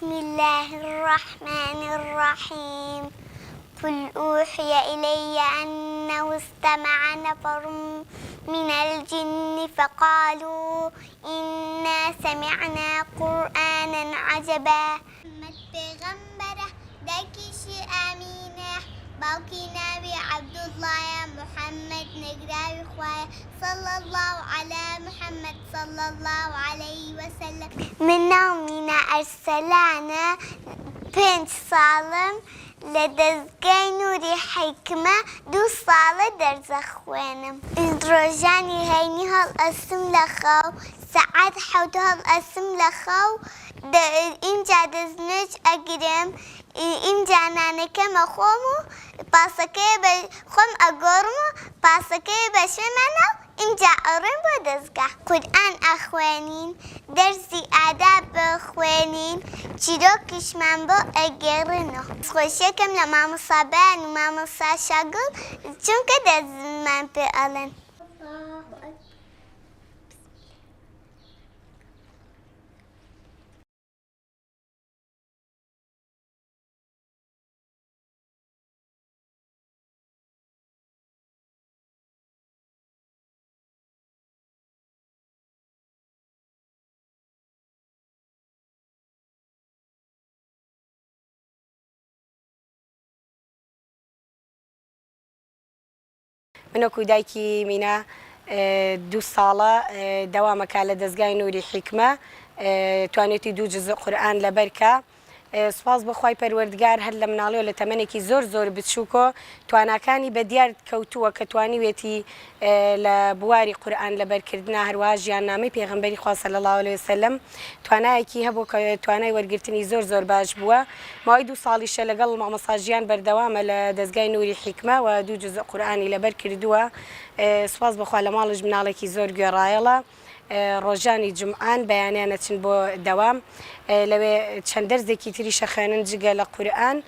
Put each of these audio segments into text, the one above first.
بسم الله الرحمن الرحيم قل أوحي إلي أنه استمع نفر من الجن فقالوا إنا سمعنا قرآنا عجبا پیغمبره دکیشی امینه باوکی نبی عبدالله محمد نگراوی خواه صلى الله على محمد صلى الله عليه وسلم من نومنا أرسلانا بنت صالم لدزگای نوری حکمه 2 ساله درس خوانم روژانی هینی هل اسم لخو ساعت حوت هل اسم لخو اینجا دزنج اگرم اینجا نانکم خومو پاسکه خم اگرمو پاسکه بشمنو اینجا آرم با دزگاه قرآن اخوانین درسی آداب بخوانین چیروکش من با اگرنو خوشی کم لما مصابان و ما مصاشاگل چون که دز من پیالن منو کودکی مینا 2 ساله دوامك على دزگای نوری حکمه توانیتی 2 جزء قرآن لبرکه سپاس بخوای پروردگار هر لمنالی و لتمنکی زور بتشوکو تواناکانی بدیار کوتو که توانیویتی لبواری قرآن لبرکردنا هر واجیان نامی پیغمبری خواه صلی الله علیه وسلم توانایکی هبو که توانای ورگرتنی زور باش بوا مای 2 سالی شلگل مع مساجیان بردوام لدزگای نوری حکمه و 2 جزء قرآنی لبرکردوا سپاس بخوای لمالج منالکی زور گرایلا ڕۆژانی جمعان بەیانیانەچن بۆ دەوام لەوێ چەند دەرزێکی تری شەخێنن جگە لە قورئان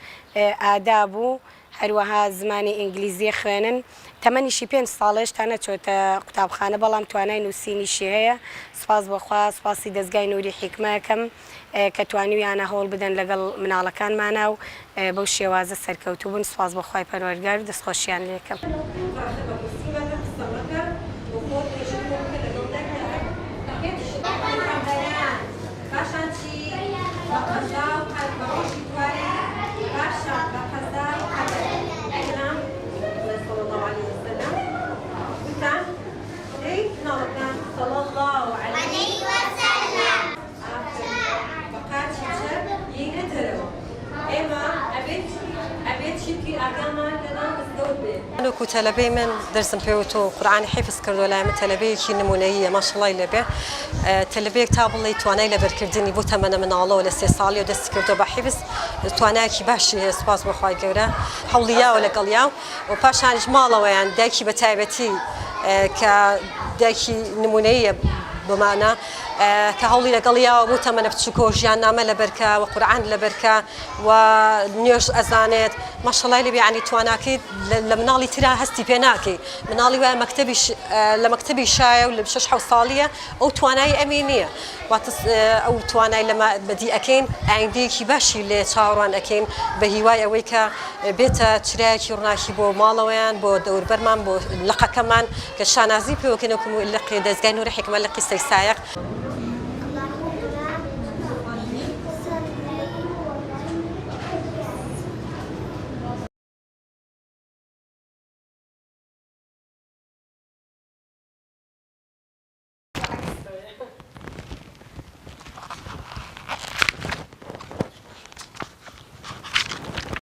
ئاداب و هەروەها زمانی ئینگلیزی خوێنن تەمەنیشی 5 ساڵێش تا نەچۆتە قوتابخانە بەڵام توانای نووسینیشی هەیە سپاس بەخوا سپاسی دەزگای نوری حکمەکەم کە توانیویانە هەوڵ بدەن لەگەڵ مناڵەکانمانە و بەو شێوازە سەرکەوتوو بوون سپاس بەخوای پەروەردگار و دەستخۆشیان لێکەم أنا كتلبي من درس بيوتو قرآن حفظ كردو لا متلبي كي نمونية ما شاء الله يلبي تلبي كتاب الله تواني لبركردني بو تمنى من الله ولا استيصالي ودست كردو بحفظ تواني كي باشي سباس بخواي جورا حوليا ولا قليا وباشان جمالا ويان داكي بتايبتي كداكي نمونية بمعنى كهولي لقليا ومتمنى بتشكو جيان نامه لبركة وقرآن لبركة ونيوش أزانات ما شاء الله اللي يعني تواناكي لمنالي ترى هستي بيناكي منالي وين مكتبي لمكتبي شاي ولا بشش حوصالية أو تواناي أمينية أو تواناي لما بدي أكين عندي كباشي اللي شاوران أكين بهواية ويكا بيتا تراكي ورناكي بو مالوين بو دور برمان بو لقا كمان كشانازي بيو كنوكم اللقي دزجاي نوري حكمة اللقي سيسايق